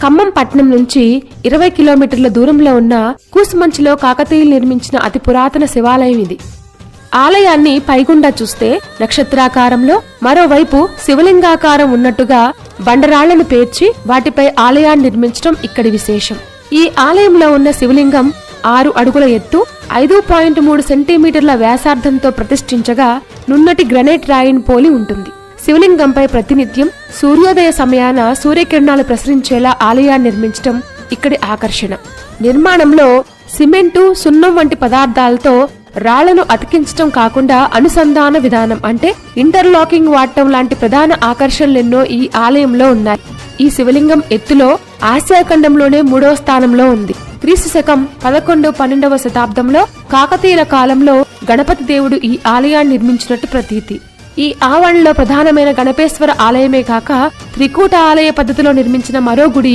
ఖమ్మం పట్నం నుంచి 20 కిలోమీటర్ల దూరంలో ఉన్న కూసుమంచిలో కాకతీయులు నిర్మించిన అతి పురాతన శివాలయం ఇది. ఆలయాన్ని పైగుండా చూస్తే నక్షత్రాకారంలో, మరోవైపు శివలింగాకారం ఉన్నట్టుగా బండరాళ్లను పేర్చి వాటిపై ఆలయాన్ని నిర్మించడం ఇక్కడి విశేషం. ఈ ఆలయంలో ఉన్న శివలింగం 6 అడుగుల ఎత్తు, 5.3 సెంటీమీటర్ల వ్యాసార్థంతో ప్రతిష్ఠించగా నున్నటి గ్రనైట్ రాయిని పోలి ఉంటుంది. శివలింగంపై ప్రతినిత్యం సూర్యోదయ సమయాన సూర్యకిరణాలు ప్రసరించేలా ఆలయాన్ని నిర్మించడం ఇక్కడి ఆకర్షణ. నిర్మాణంలో సిమెంటు, సున్నం వంటి పదార్థాలతో రాళ్లను అతికించడం కాకుండా అనుసంధాన విధానం అంటే ఇంటర్లాకింగ్ వాడటం లాంటి ప్రధాన ఆకర్షణలెన్నో ఈ ఆలయంలో ఉన్నాయి. ఈ శివలింగం ఎత్తులో ఆసియా ఖండంలోనే 3వ స్థానంలో ఉంది. క్రీస్తు శకం 11-12వ శతాబ్దంలో కాకతీయుల కాలంలో గణపతి దేవుడు ఈ ఆలయాన్ని నిర్మించినట్టు ప్రతీతి. ఈ ఆవరణలో ప్రధానమైన గణపేశ్వర ఆలయమే కాక త్రికూట ఆలయ పద్ధతిలో నిర్మించిన మరో గుడి